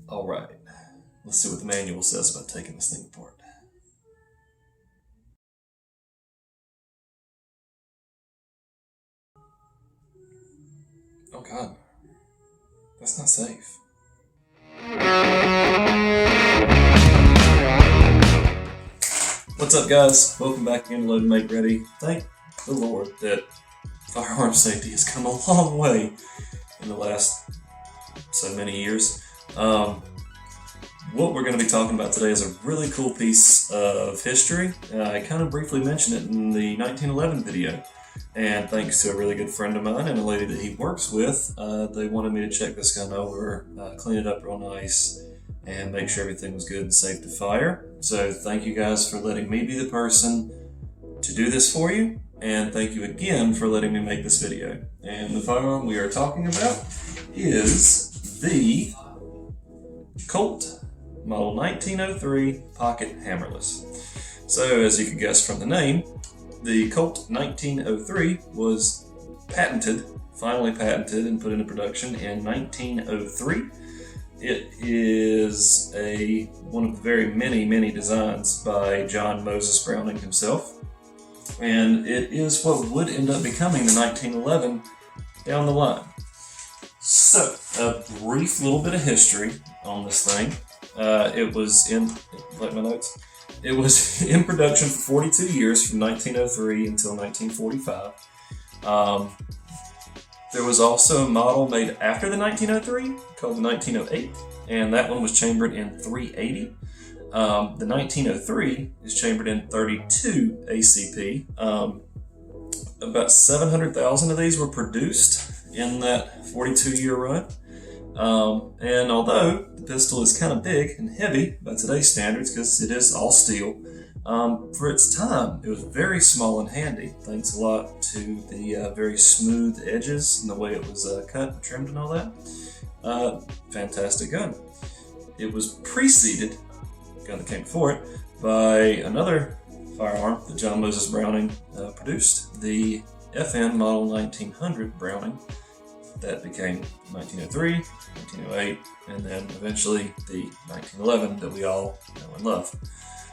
Alright, let's see what the manual says about taking this thing apart. Oh god, that's not safe. What's up guys? Welcome back again to Load and Make Ready. Thank the Lord that firearm safety has come a long way in the last so many years. What we're going to be talking about today is a really cool piece of history. I kind of briefly mentioned it in the 1911 video, and thanks to a really good friend of mine and a lady that he works with, they wanted me to check this gun over, clean it up real nice, and make sure everything was good and safe to fire. So thank you guys for letting me be the person to do this for you, and thank you again for letting me make this video. And the firearm we are talking about is the Colt Model 1903 Pocket Hammerless. So as you can guess from the name, the Colt 1903 was finally patented and put into production in 1903. It is one of the very many designs by John Moses Browning himself. And it is what would end up becoming the 1911 down the line. So, a brief little bit of history on this thing. It was in production for 42 years, from 1903 until 1945. There was also a model made after the 1903 called the 1908, and that one was chambered in .380. The 1903 is chambered in .32 ACP. About 700,000 of these were produced in that 42-year run. And although the pistol is kind of big and heavy by today's standards, because it is all steel, for its time it was very small and handy, thanks a lot to the very smooth edges and the way it was cut and trimmed and all that. Fantastic gun. It was preceded, the gun that came before it, by another firearm that John Moses Browning produced, the FN Model 1900 Browning. That became 1903, 1908, and then eventually the 1911 that we all know and love.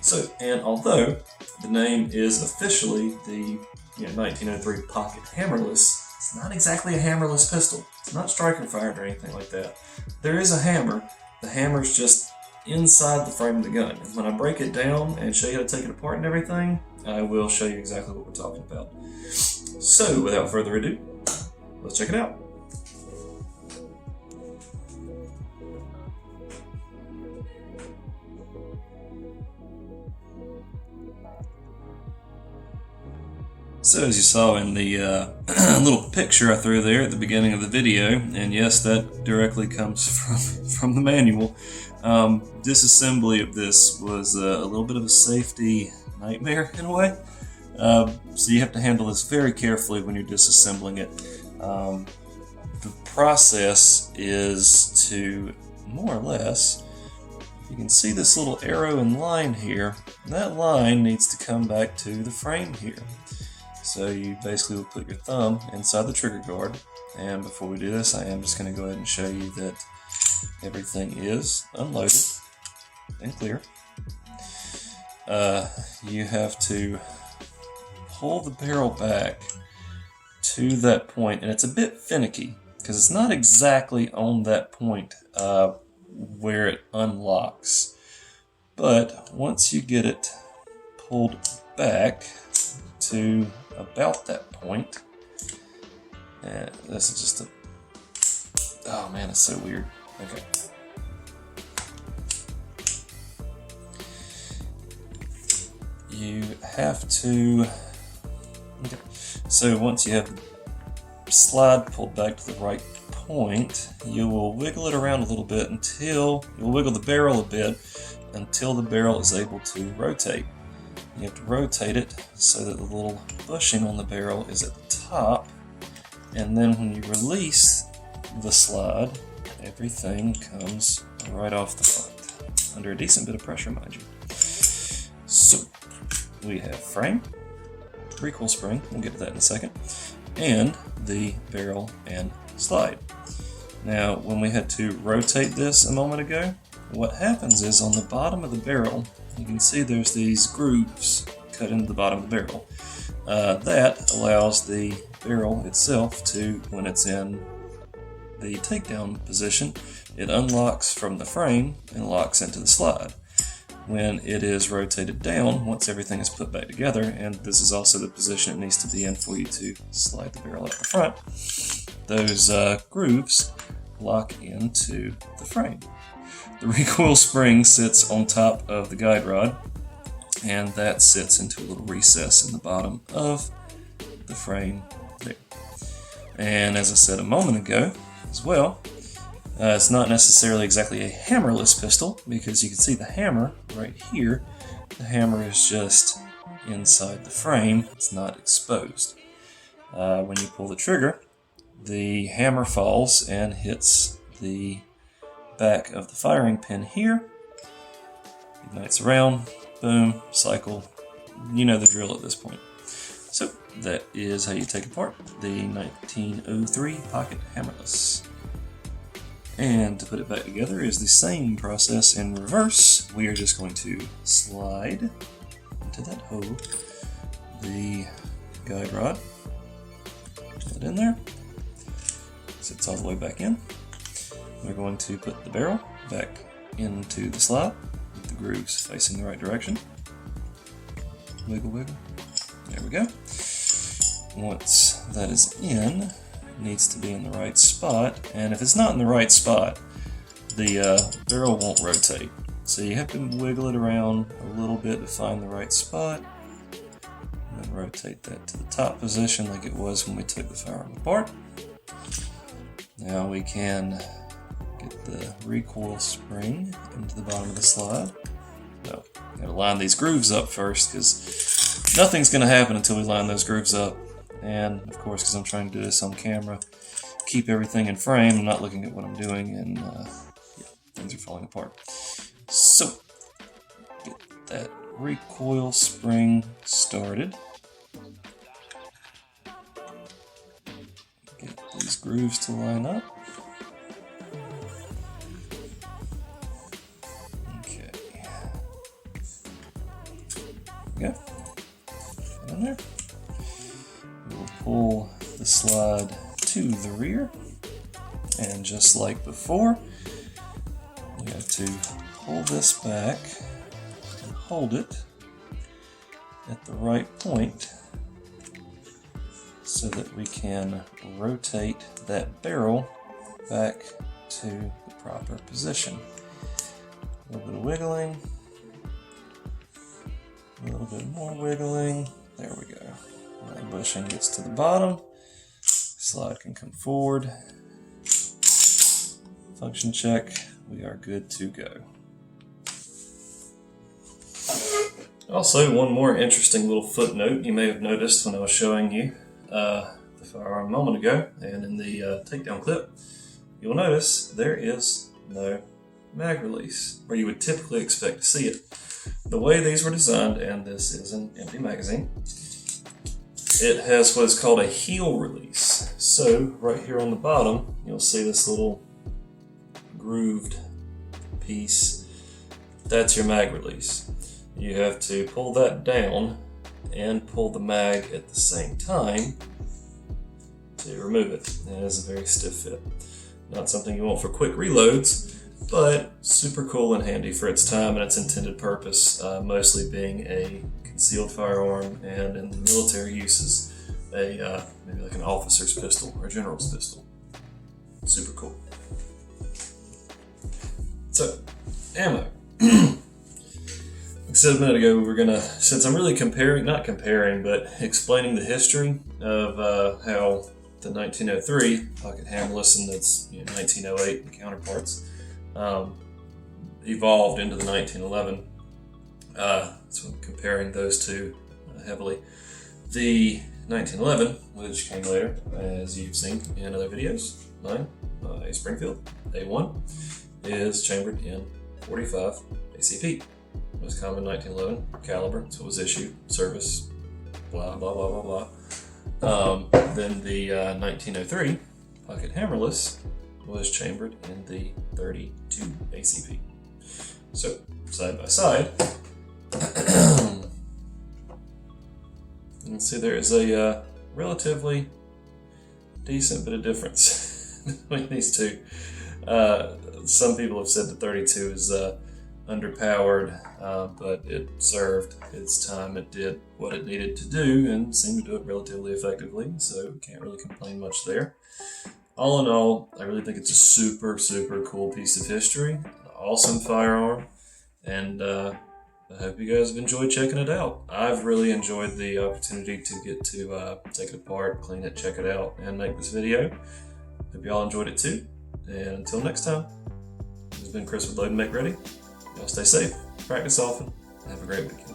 So, and although the name is officially the 1903 Pocket Hammerless, it's not exactly a hammerless pistol. It's not striker fired or anything like that. There is a hammer. The hammer's just inside the frame of the gun. And when I break it down and show you how to take it apart and everything, I will show you exactly what we're talking about. So, without further ado, let's check it out. So as you saw in the little picture I threw there at the beginning of the video, and yes, that directly comes from the manual, disassembly of this was a little bit of a safety nightmare in a way. So you have to handle this very carefully when you're disassembling it. The process is to, more or less, you can see this little arrow and line here. That line needs to come back to the frame here. So you basically will put your thumb inside the trigger guard, and before we do this, I am just going to go ahead and show you that everything is unloaded and clear. You have to pull the barrel back to that point, and it's a bit finicky because it's not exactly on that point where it unlocks. But once you get it pulled back to about that point, and this is just oh man, it's so weird. Okay. You have to, okay. So once you have the slide pulled back to the right point, you will wiggle it around a little bit until, you'll wiggle the barrel a bit until the barrel is able to rotate. You have to rotate it so that the little bushing on the barrel is at the top, and then when you release the slide, everything comes right off the front, under a decent bit of pressure, mind you. So, we have frame, recoil spring, we'll get to that in a second, and the barrel and slide. Now, when we had to rotate this a moment ago, what happens is on the bottom of the barrel, you can see there's these grooves cut into the bottom of the barrel. That allows the barrel itself to, when it's in the takedown position, it unlocks from the frame and locks into the slide. When it is rotated down, once everything is put back together, and this is also the position it needs to be in for you to slide the barrel up the front, those grooves lock into the frame. The recoil spring sits on top of the guide rod, and that sits into a little recess in the bottom of the frame there. And as I said a moment ago as well, it's not necessarily exactly a hammerless pistol, because you can see the hammer right here. The hammer is just inside the frame, it's not exposed. When you pull the trigger, the hammer falls and hits the back of the firing pin here, ignites around, boom, cycle. You know the drill at this point. So that is how you take apart the 1903 Pocket Hammerless. And to put it back together is the same process in reverse. We are just going to slide into that hole the guide rod, put it in there, sits all the way back in. We're going to put the barrel back into the slide with the grooves facing the right direction. Wiggle, wiggle. There we go. Once that is in, it needs to be in the right spot, and if it's not in the right spot, the barrel won't rotate. So you have to wiggle it around a little bit to find the right spot, and then rotate that to the top position like it was when we took the firearm apart. Now we can get the recoil spring into the bottom of the slide. No, gotta line these grooves up first, because nothing's gonna happen until we line those grooves up. And of course, because I'm trying to do this on camera, keep everything in frame, I'm not looking at what I'm doing, and yeah, things are falling apart. So, get that recoil spring started. Get these grooves to line up. Okay. There we go. Put it in there. We'll pull the slide to the rear, and just like before, we have to pull this back and hold it at the right point so that we can rotate that barrel back to the proper position. A little bit of wiggling, a little bit more wiggling, there we go. That bushing gets to the bottom, slide can come forward, function check, we are good to go. Also, one more interesting little footnote you may have noticed when I was showing you the firearm a moment ago, and in the takedown clip, you'll notice there is no mag release, where you would typically expect to see it. The way these were designed, and this is an empty magazine, it has what is called a heel release. So right here on the bottom, you'll see this little grooved piece. That's your mag release. You have to pull that down and pull the mag at the same time to remove it. It is a very stiff fit. Not something you want for quick reloads, but super cool and handy for its time and its intended purpose, mostly being a concealed firearm, and in the military uses a maybe like an officer's pistol or a general's pistol. Super cool. So, ammo. Like I said a minute ago, we were gonna, since I'm really not comparing, but explaining the history of how the 1903 Pocket Hammerless and its 1908 counterparts evolved into the 1911. So I'm comparing those two heavily. The 1911, which came later, as you've seen in other videos, mine, a Springfield A1, is chambered in .45 ACP. Most common 1911 caliber, so it was issued, service, blah, blah, blah, blah, blah. Then the 1903 Pocket Hammerless was chambered in the 32 ACP. So, side by side, you can see there is a relatively decent bit of difference between these two. Some people have said the 32 is underpowered, but it served its time. It did what it needed to do and seemed to do it relatively effectively, so can't really complain much there. All in all, I really think it's a super, super cool piece of history. An awesome firearm, and I hope you guys have enjoyed checking it out. I've really enjoyed the opportunity to get to take it apart, clean it, check it out, and make this video. Hope y'all enjoyed it too, and until next time, this has been Chris with Load and Make Ready. Y'all stay safe, practice often, and have a great weekend.